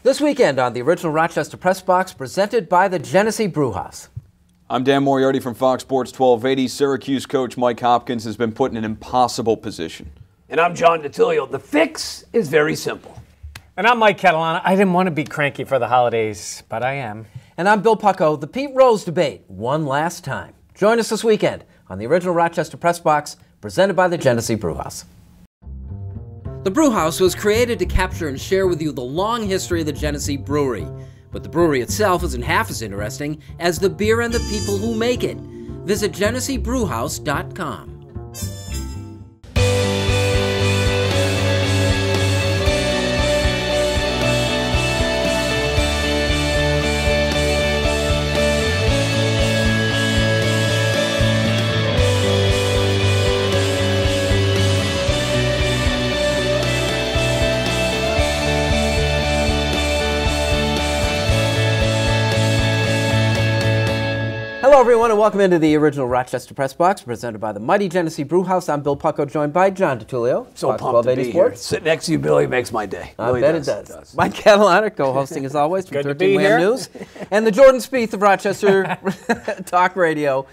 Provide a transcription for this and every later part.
This weekend on the original Rochester Press Box, presented by the Genesee Brew House. I'm Dan Morairty from Fox Sports 1280. Syracuse coach Mike Hopkins has been put in an impossible position. And I'm John DiTullio. The fix is very simple. And I'm Mike Catalana. I didn't want to be cranky for the holidays, but I am. And I'm Bill Pucko. The Pete Rose debate, one last time. Join us this weekend on the original Rochester Press Box, presented by the Genesee Brew House. The Brew House was created to capture and share with you the long history of the Genesee Brewery. But the brewery itself isn't half as interesting as the beer and the people who make it. Visit GeneseeBrewHouse.com. Hello, everyone, and welcome into the original Rochester Press Box, presented by the mighty Genesee Brew House. I'm Bill Pucko, joined by John DiTullio. So pumped to be here. Sit next to you, Billy, makes my day. I bet it does. Mike Catalana, co-hosting as always from 13 WHAM News, and the Jordan Spieth of Rochester Talk Radio.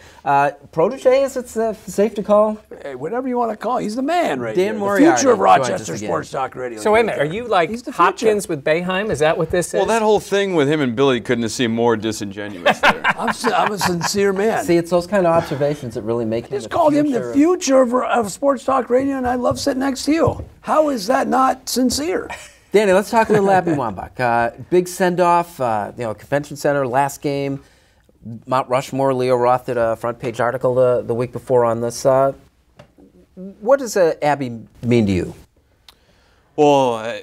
Protege, is it safe to call? Hey, whatever you want to call. He's the man, right? Dan here. Morairty, the future of Rochester Sports Talk Radio. So wait a minute, are you like Hopkins with Boeheim? Is that what this is? Well, that whole thing with him and Billy couldn't have seemed more disingenuous there. I'm a sincere man. See, it's those kind of observations that really make him Just called him the future of Sports Talk Radio, and I love sitting next to you. How is that not sincere? Danny, let's talk a little Abby Wambach. Big send-off, Convention Center, last game. Mount Rushmore, Leo Roth did a front-page article the week before on this. What does Abby mean to you? Well,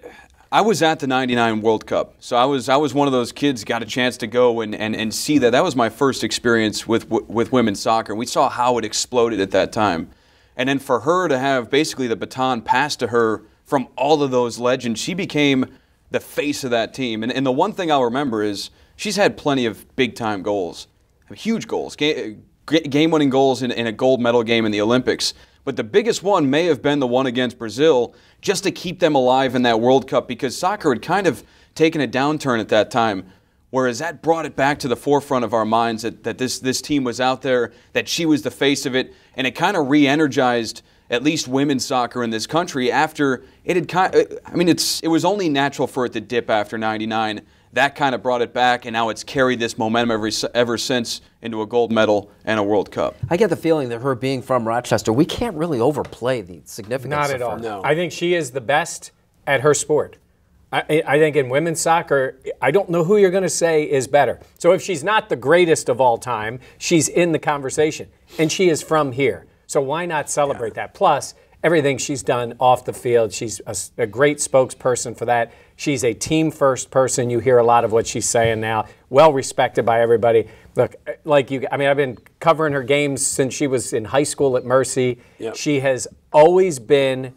I was at the '99 World Cup, so I was one of those kids got a chance to go and see that. That was my first experience with women's soccer. We saw how it exploded at that time. And then for her to have basically the baton passed to her from all of those legends, she became the face of that team. And the one thing I'll remember is she's had plenty of big-time goals, huge goals, game-winning goals in a gold medal game in the Olympics. But the biggest one may have been the one against Brazil, just to keep them alive in that World Cup, because soccer had kind of taken a downturn at that time, whereas that brought it back to the forefront of our minds that this team was out there, that she was the face of it, and it kind of re-energized at least women's soccer in this country after it had it was only natural for it to dip after '99. That kind of brought it back, and now it's carried this momentum ever since into a gold medal and a World Cup. I get the feeling that her being from Rochester, we can't really overplay the significance Not of at all. her. No. I think she is the best at her sport. I think in women's soccer, I don't know who you're going to say is better. So if she's not the greatest of all time, she's in the conversation, and she is from here. So why not celebrate that? Plus, everything she's done off the field, she's a great spokesperson for that. She's a team-first person. You hear a lot of what she's saying now. Well respected by everybody. Look, I've been covering her games since she was in high school at Mercy. Yep. She has always been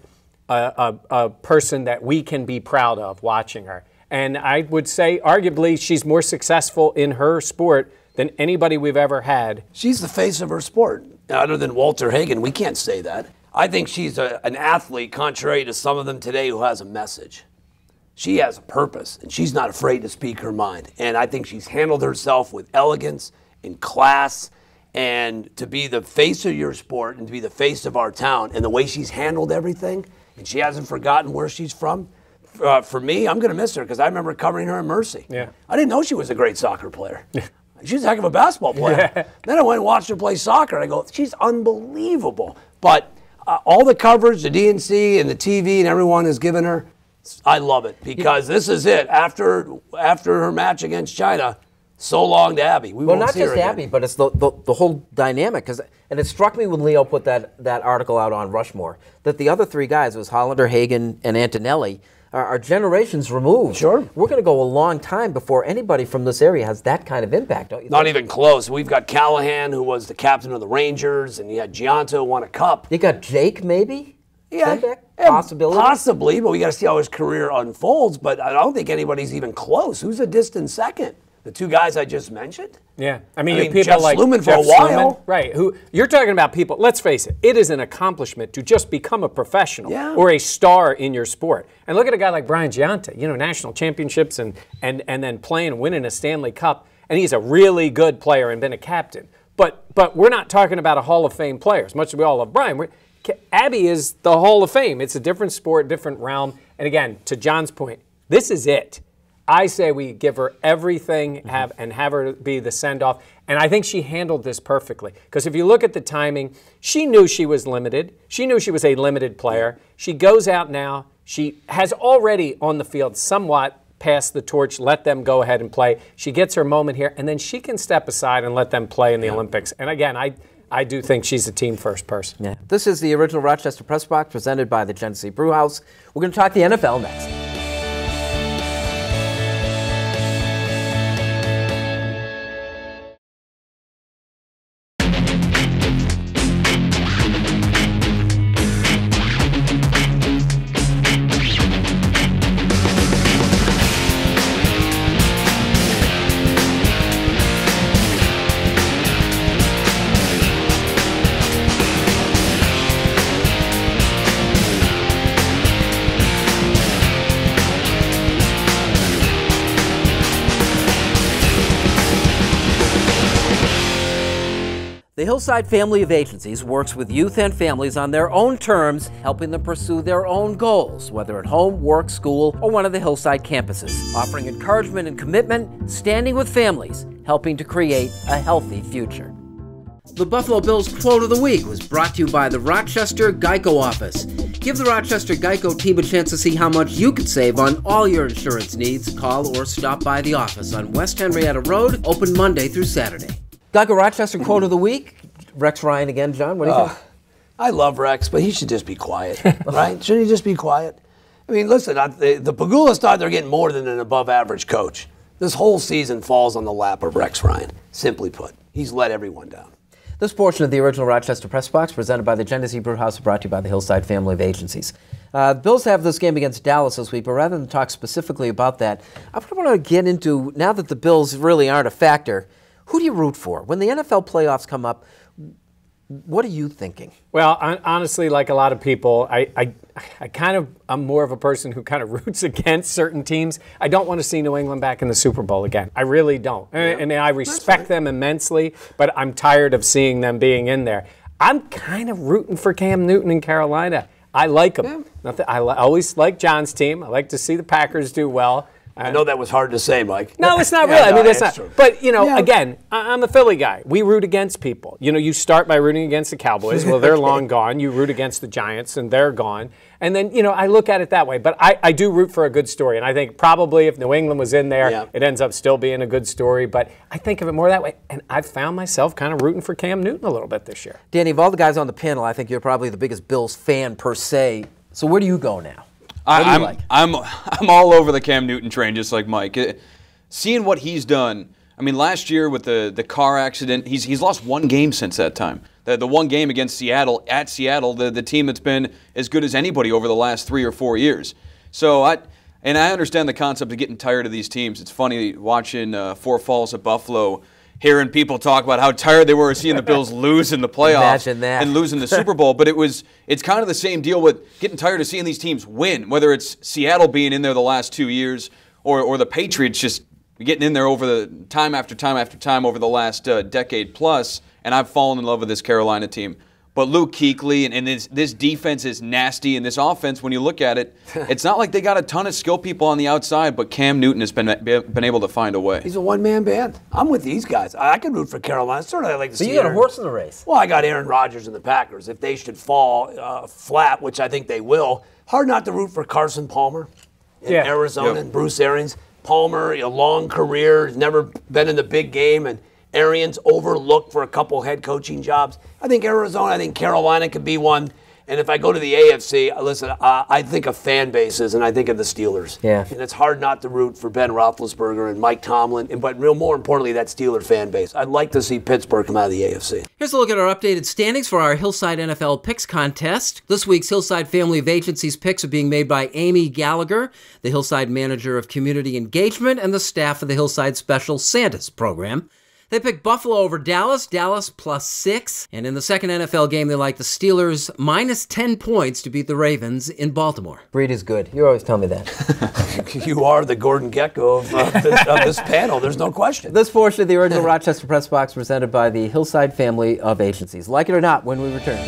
a person that we can be proud of watching her. And I would say, arguably, she's more successful in her sport than anybody we've ever had. She's the face of her sport. Other than Walter Hagen, we can't say that. I think she's an athlete, contrary to some of them today, who has a message. She has a purpose, and she's not afraid to speak her mind. And I think she's handled herself with elegance and class, and to be the face of your sport and to be the face of our town, and the way she's handled everything, and she hasn't forgotten where she's from. For me, I'm going to miss her because I remember covering her in Mercy. Yeah. I didn't know she was a great soccer player. She's a heck of a basketball player. Yeah. Then I went and watched her play soccer, and I go, she's unbelievable. But all the coverage, the DNC and the TV and everyone has given her, I love it, because this is it. After her match against China, so long to Abby. We won't not see her just again. Abby, but it's the whole dynamic. And it struck me when Leo put that article out on Rushmore that the other three guys, it was Hollander, Hagen, and Antonelli, are generations removed. Sure. We're going to go a long time before anybody from this area has that kind of impact, don't you think? Not even close. We've got Callahan, who was the captain of the Rangers, and you had Gianto, who won a cup. You got Jake, maybe? Yeah. Possibility? Possibly, but we got to see how his career unfolds. But I don't think anybody's even close. Who's a distant second? The two guys I just mentioned? Yeah, I mean people Jeff like Sluman for Jeff a while. Sluman, right? Who Sluman for Jeff a while. Sluman, right? Who you're talking about? People. Let's face it. It is an accomplishment to just become a professional or a star in your sport. And look at a guy like Brian Giunta. National championships and then playing and winning a Stanley Cup. And he's a really good player and been a captain. But we're not talking about a Hall of Fame player. As much as we all love Brian, Abby is the Hall of Fame. It's a different sport, different realm. And again, to John's point, this is it. I say we give her everything, have her be the send-off. And I think she handled this perfectly. Because if you look at the timing, she knew she was limited. She knew she was a limited player. She goes out now. She has already on the field somewhat passed the torch, let them go ahead and play. She gets her moment here, and then she can step aside and let them play in the Olympics. And again, I do think she's a team-first person. Yeah. This is the original Rochester Press Box presented by the Genesee Brew House. We're going to talk the NFL next. The Hillside Family of Agencies works with youth and families on their own terms, helping them pursue their own goals, whether at home, work, school, or one of the Hillside campuses, offering encouragement and commitment, standing with families, helping to create a healthy future. The Buffalo Bills Quote of the Week was brought to you by the Rochester Geico Office. Give the Rochester Geico team a chance to see how much you could save on all your insurance needs. Call or stop by the office on West Henrietta Road, open Monday through Saturday. Geico Rochester Quote of the Week. Rex Ryan again, John. What do you think? I love Rex, but he should just be quiet, right? Shouldn't he just be quiet? I mean, listen, the Pagulas thought they're getting more than an above-average coach. This whole season falls on the lap of Rex Ryan, simply put. He's let everyone down. This portion of the original Rochester Press Box, presented by the Genesee Brew House, brought to you by the Hillside Family of Agencies. The Bills have this game against Dallas this week, but rather than talk specifically about that, I want to get into, now that the Bills really aren't a factor, who do you root for? When the NFL playoffs come up, what are you thinking? Well, honestly, like a lot of people, I'm more of a person who kind of roots against certain teams. I don't want to see New England back in the Super Bowl again. I really don't. And I respect them immensely, but I'm tired of seeing them being in there. I'm kind of rooting for Cam Newton in Carolina. I like him. I always like John's team. I like to see the Packers do well. I know that was hard to say, Mike. No, it's not really. I mean, it's not. True. But, again, I'm a Philly guy. We root against people. You start by rooting against the Cowboys. Well, they're long gone. You root against the Giants, and they're gone. And then, I look at it that way. But I do root for a good story. And I think probably if New England was in there, it ends up still being a good story. But I think of it more that way. And I've found myself kind of rooting for Cam Newton a little bit this year. Danny, of all the guys on the panel, I think you're probably the biggest Bills fan per se. So where do you go now? I'm all over the Cam Newton train, just like Mike. Seeing what he's done, I mean, last year with the car accident, he's lost one game since that time. The one game against Seattle, at Seattle, the team that's been as good as anybody over the last 3 or 4 years. So I understand the concept of getting tired of these teams. It's funny watching Four Falls at Buffalo, hearing people talk about how tired they were of seeing the Bills lose in the playoffs and losing the Super Bowl. But it's kind of the same deal with getting tired of seeing these teams win, whether it's Seattle being in there the last 2 years or the Patriots just getting in there over the time after time after time over the last decade plus. And I've fallen in love with this Carolina team. But Luke Kuechly and this defense is nasty, and this offense, when you look at it, it's not like they got a ton of skill people on the outside, but Cam Newton has been able to find a way. He's a one-man band. I'm with these guys. I can root for Carolina. Sort of I like to see. So you got a horse in the race. Well, I got Aaron Rodgers and the Packers. If they should fall flat, which I think they will, hard not to root for Carson Palmer in Arizona and Bruce Arians. Palmer, a long career, never been in the big game, and Arians overlooked for a couple head coaching jobs. I think Arizona, I think Carolina could be one. And if I go to the AFC, listen, I think of fan bases and I think of the Steelers. Yeah. And it's hard not to root for Ben Roethlisberger and Mike Tomlin, but more importantly, that Steeler fan base. I'd like to see Pittsburgh come out of the AFC. Here's a look at our updated standings for our Hillside NFL Picks contest. This week's Hillside Family of Agencies picks are being made by Amy Gallagher, the Hillside Manager of Community Engagement, and the staff of the Hillside Special Santas program. They picked Buffalo over Dallas +6. And in the second NFL game, they like the Steelers -10 points to beat the Ravens in Baltimore. Breed is good. You always tell me that. You are the Gordon Gekko of this panel. There's no question. This portion of the original Rochester Press Box presented by the Hillside Family of Agencies. Like it or not, when we return.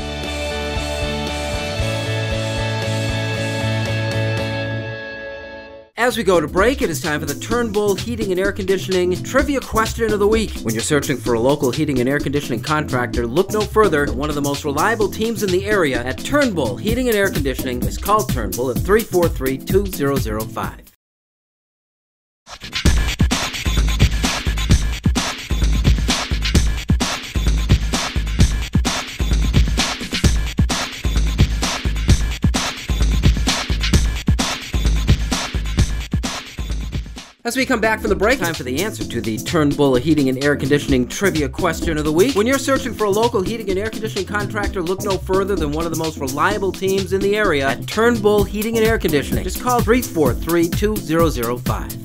As we go to break, it is time for the Turnbull Heating and Air Conditioning Trivia Question of the Week. When you're searching for a local heating and air conditioning contractor, look no further than one of the most reliable teams in the area at Turnbull Heating and Air Conditioning. Is called Turnbull at 343-2005. As we come back from the break, time for the answer to the Turnbull Heating and Air Conditioning Trivia Question of the Week. When you're searching for a local heating and air conditioning contractor, look no further than one of the most reliable teams in the area at Turnbull Heating and Air Conditioning. Just call 343-2005.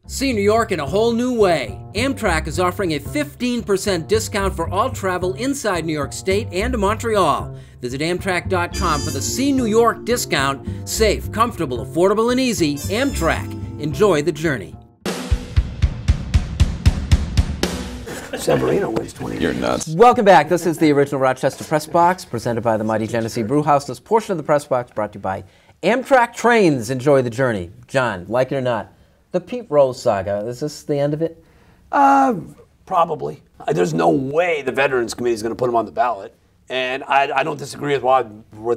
See New York in a whole new way. Amtrak is offering a 15% discount for all travel inside New York State and to Montreal. Visit Amtrak.com for the See New York discount. Safe, comfortable, affordable, and easy. Amtrak. Enjoy the journey. Severino weighs 20. You're nuts. Welcome back. This is the original Rochester Press Box, presented by the mighty Genesee Brew House. This portion of the Press Box brought to you by Amtrak Trains. Enjoy the journey. John, like it or not, the Pete Rose saga, is this the end of it? Probably. There's no way the Veterans Committee is going to put him on the ballot. And I don't disagree with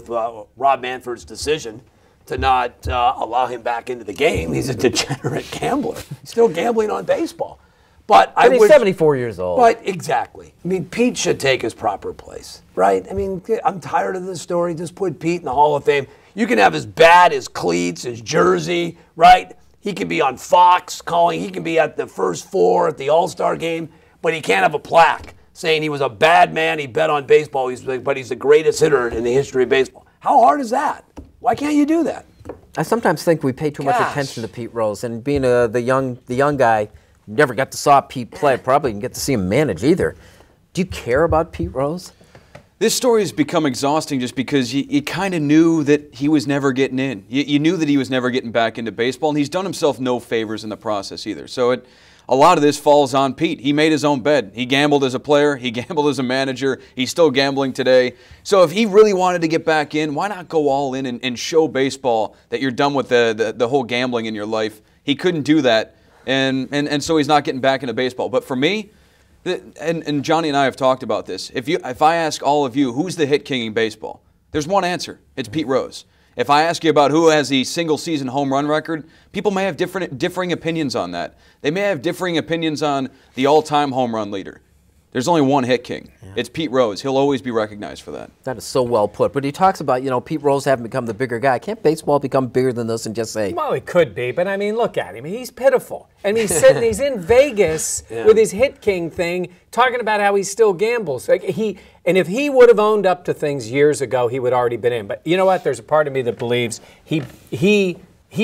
Rob Manfred's decision to not allow him back into the game. He's a degenerate gambler. He's still gambling on baseball. But he's 74 years old. But exactly. I mean, Pete should take his proper place, right? I mean, I'm tired of this story. Just put Pete in the Hall of Fame. You can have his bat, his cleats, his jersey, right? He can be on Fox calling. He can be at the first four at the All-Star game, but he can't have a plaque saying he was a bad man, he bet on baseball, but he's the greatest hitter in the history of baseball. How hard is that? Why can't you do that? I sometimes think we pay too much attention to Pete Rose, and being the young guy, never got to saw Pete play. Probably didn't get to see him manage either. Do you care about Pete Rose? This story has become exhausting just because you kind of knew that he was never getting in. You knew that he was never getting back into baseball, and he's done himself no favors in the process either. So a lot of this falls on Pete. He made his own bed. He gambled as a player. He gambled as a manager. He's still gambling today. So if he really wanted to get back in, why not go all in and show baseball that you're done with the whole gambling in your life? He couldn't do that, and so he's not getting back into baseball. But for me, and Johnny and I have talked about this, if I ask all of you who's the hit king in baseball, there's one answer. It's Pete Rose. If I ask you about who has the single-season home run record, people may have differing opinions on that. They may have differing opinions on the all-time home run leader. There's only one hit king. Yeah. It's Pete Rose. He'll always be recognized for that. That is so well put. But he talks about, Pete Rose having become the bigger guy. Can't baseball become bigger than this and just say... Well, it could be, but I mean, look at him. He's pitiful. And he's sitting, he's in Vegas with his hit king thing, talking about how he still gambles. And if he would have owned up to things years ago, he would already been in. But you know what? There's a part of me that believes he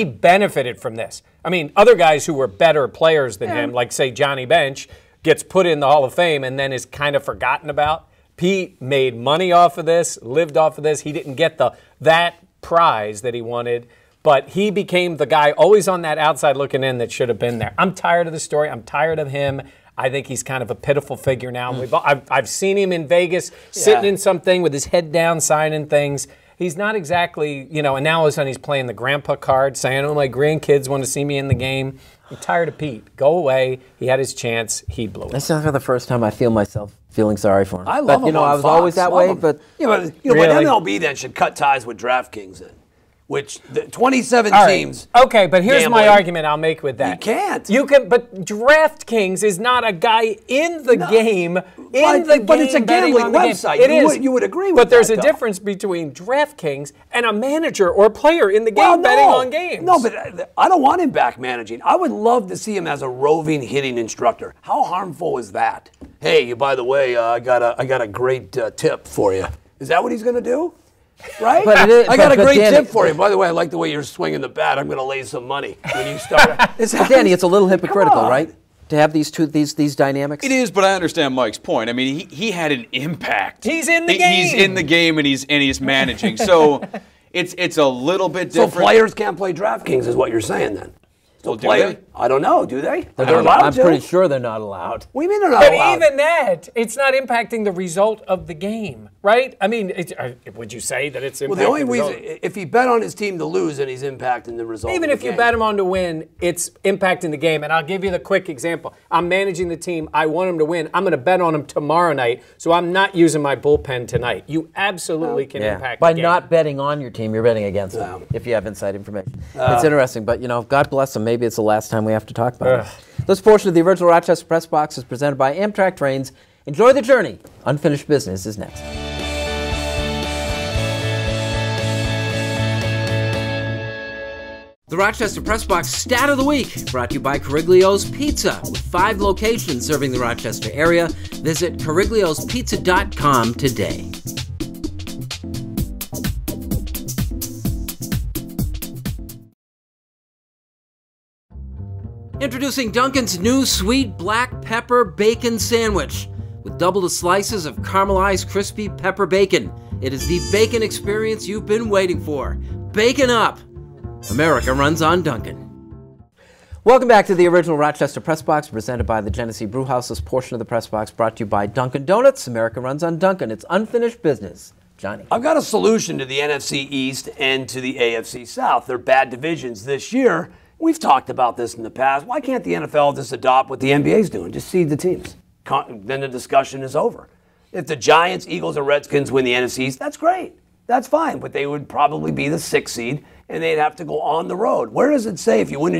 benefited from this. I mean, other guys who were better players than him, like, say, Johnny Bench, gets put in the Hall of Fame and then is kind of forgotten about. Pete made money off of this, lived off of this. He didn't get that prize that he wanted, but he became the guy always on that outside looking in that should have been there. I'm tired of the story. I'm tired of him. I think he's kind of a pitiful figure now. I've seen him in Vegas sitting in something with his head down signing things. He's not exactly, and now all of a sudden he's playing the grandpa card saying, oh, my grandkids want to see me in the game. I'm tired of Pete. Go away. He had his chance. He blew it. That's not the first time I feel myself feeling sorry for him. I love him. I was always that way. But but MLB then should cut ties with DraftKings then. which the 27 All right. teams. Okay, but here's my gambling. argument I'll make with that. You can't. You can, but DraftKings is not a guy in the game. But it's a betting gambling on the game. website. It is. You would agree with But there's that, a though. difference between DraftKings and a manager or player in the game Well, betting on games. No, but I don't want him back managing. I would love to see him as a roving hitting instructor. How harmful is that? Hey, by the way, I got a great tip for you. Is that what he's going to do? Right? But it is- I got a but great Danny- tip for you. By the way, I like the way you're swinging the bat. I'm going to lay some money when you start. But Danny, it's a little hypocritical, Come on. right? To have these dynamics. It is, but I understand Mike's point. I mean, he had an impact. He's in the He's game. in the game and he's managing. So it's a little bit So different. players can't play DraftKings is what you're saying then? So Well, do players, they? I don't know. Do they? They're They're not- allowed I'm to. pretty sure they're not allowed. What do you mean they're not But allowed? even that, it's not impacting the result of the game, right? I mean, would you say that it's impacting Well, the only the result? reason, if he bet on his team to lose, then he's impacting the result. Even of if the you game. bet him on to win, it's impacting the game. And I'll give you the quick example. I'm managing the team. I want him to win. I'm going to bet on him tomorrow night, so I'm not using my bullpen tonight. You absolutely can impact By the game. not betting on your team, you're betting against them if you have inside information. It's interesting, but God bless them. Maybe it's the last time we have to talk about it. This portion of the original Rochester Press Box is presented by Amtrak Trains. Enjoy the journey. Unfinished Business is next. The Rochester Press Box Stat of the Week, brought to you by Cariglio's Pizza, with 5 locations serving the Rochester area. Visit carigliospizza.com today. Introducing Dunkin's new sweet black pepper bacon sandwich with double the slices of caramelized crispy pepper bacon. It is the bacon experience you've been waiting for. Bacon up! America runs on Dunkin'. Welcome back to the original Rochester Press Box, presented by the Genesee Brew House. This portion of the Press Box brought to you by Dunkin' Donuts. America runs on Dunkin'. It's unfinished business. Johnny. I've got a solution to the NFC East and to the AFC South. They're bad divisions this year. We've talked about this in the past. Why can't the NFL just adopt what the NBA is doing? Just seed the teams. Then the discussion is over. If the Giants, Eagles, or Redskins win the NFC East, that's great. That's fine. But they would probably be the 6th seed, and they'd have to go on the road. Where does it say if you win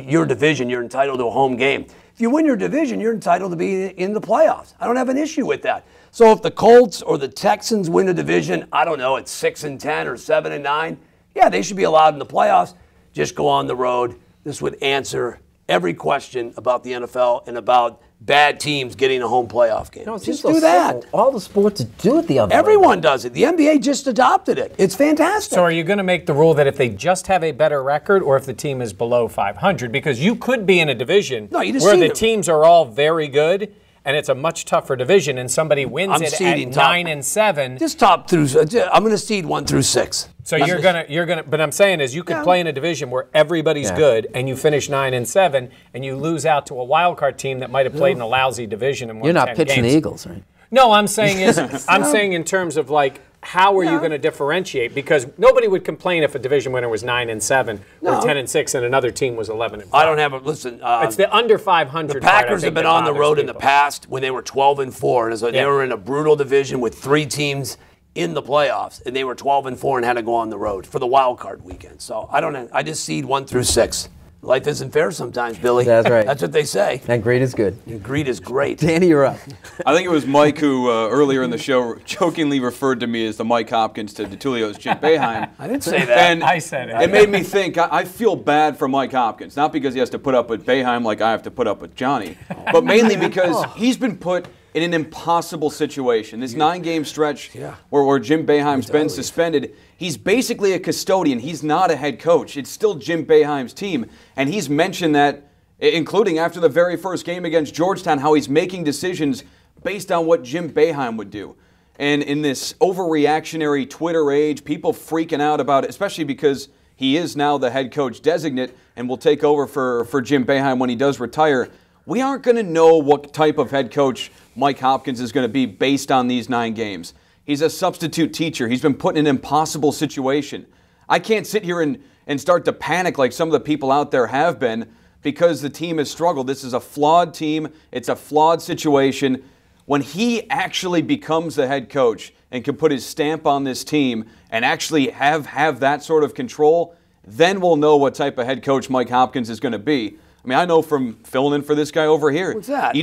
your division, you're entitled to a home game? If you win your division, you're entitled to be in the playoffs. I don't have an issue with that. So if the Colts or the Texans win a division, I don't know, at 6-10 or 7-9, yeah, they should be allowed in the playoffs. Just go on the road. This would answer every question about the NFL and about bad teams getting a home playoff game. Just do that. All the sports do it the other way. Everyone does it. The NBA just adopted it. It's fantastic. So are you going to make the rule that if they just have a better record or if the team is below 500? Because you could be in a division No, you just where seed the them. teams are all very good and it's a much tougher division and somebody wins I'm it seeding at top. 9-7. Just top through. I'm going to seed 1 through 6. So you're gonna. But I'm saying is you could play in a division where everybody's good and you finish 9-7 and you lose out to a wild card team that might have played in a lousy division and won You're not 10 pitching games. the Eagles, right? No, I'm saying in terms of like how are you going to differentiate? Because nobody would complain if a division winner was 9-7 or 10-6 and another team was 11-5. I don't have a listen. It's the under 500. The Packers have been on the road in the past when they were 12-4, and so they were in a brutal division with 3 teams in the playoffs, and they were 12-4 and had to go on the road for the wild card weekend. So I don't know. I just seed 1 through 6. Life isn't fair sometimes, Billy. That's right. That's what they say. And great is good. And greed is great. Danny, you're up. I think it was Mike who earlier in the show jokingly referred to me as the Mike Hopkins to DiTullio's Jim Boeheim. I didn't say that. And I said it. It made me think, I feel bad for Mike Hopkins, not because he has to put up with Boeheim like I have to put up with Johnny, but mainly because he's been put in an impossible situation. This 9-game stretch where Jim Boeheim's been suspended, he's basically a custodian. He's not a head coach. It's still Jim Boeheim's team. And he's mentioned that, including after the very first game against Georgetown, how he's making decisions based on what Jim Boeheim would do. And in this overreactionary Twitter age, people freaking out about it, especially because he is now the head coach designate and will take over for Jim Boeheim when he does retire. We aren't going to know what type of head coach Mike Hopkins is going to be based on these 9 games. He's a substitute teacher. He's been put in an impossible situation. I can't sit here and start to panic like some of the people out there have been because the team has struggled. This is a flawed team. It's a flawed situation. When he actually becomes the head coach and can put his stamp on this team and actually have that sort of control, then we'll know what type of head coach Mike Hopkins is going to be. I mean, I know from filling in for this guy over here. What's that?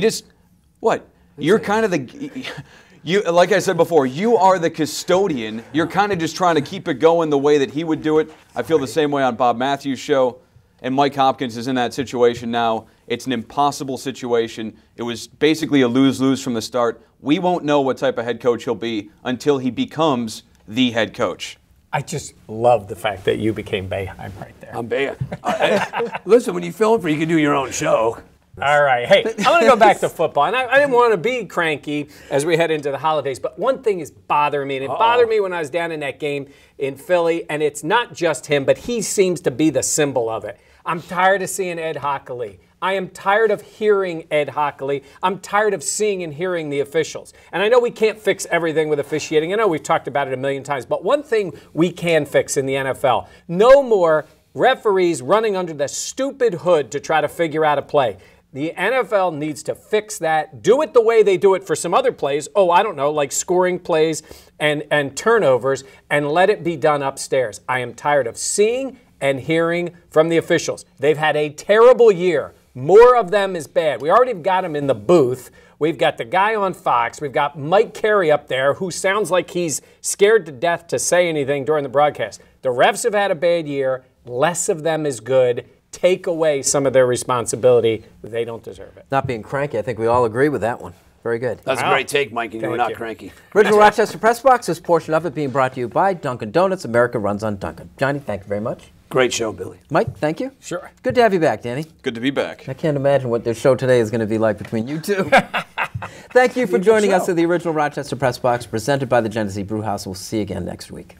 You're kind of the... like I said before, you are the custodian. You're kind of just trying to keep it going the way that he would do it. I feel the same way on Bob Matthews' show, and Mike Hopkins is in that situation now. It's an impossible situation. It was basically a lose-lose from the start. We won't know what type of head coach he'll be until he becomes the head coach. I just love the fact that you became Boeheim right there. I'm Boeheim. Listen, when you fill in for, you can do your own show. All right. Hey, I want to go back to football. And I didn't want to be cranky as we head into the holidays, but one thing is bothering me, and it bothered me when I was down in that game in Philly, and it's not just him, but he seems to be the symbol of it. I'm tired of seeing Ed Hockley. I am tired of hearing Ed Hockley. I'm tired of seeing and hearing the officials. And I know we can't fix everything with officiating. I know we've talked about it a million times, but one thing we can fix in the NFL, no more referees running under the stupid hood to try to figure out a play. The NFL needs to fix that. Do it the way they do it for some other plays. Oh, I don't know, like scoring plays and turnovers, and let it be done upstairs. I am tired of seeing and hearing from the officials. They've had a terrible year. More of them is bad. We already got them in the booth. We've got the guy on Fox. We've got Mike Carey up there who sounds like he's scared to death to say anything during the broadcast. The refs have had a bad year. Less of them is good. Take away some of their responsibility. They don't deserve it. Not being cranky, I think we all agree with that one. Very good. That's a great take, Mike, and you're not cranky. Original Rochester Press Box, this portion of it being brought to you by Dunkin' Donuts. America runs on Dunkin'. Johnny, thank you very much. Great show, Billy. Mike, thank you. Sure. Good to have you back, Danny. Good to be back. I can't imagine what this show today is going to be like between you two. Thank you for joining us at the Original Rochester Press Box, presented by the Genesee Brew House. We'll see you again next week.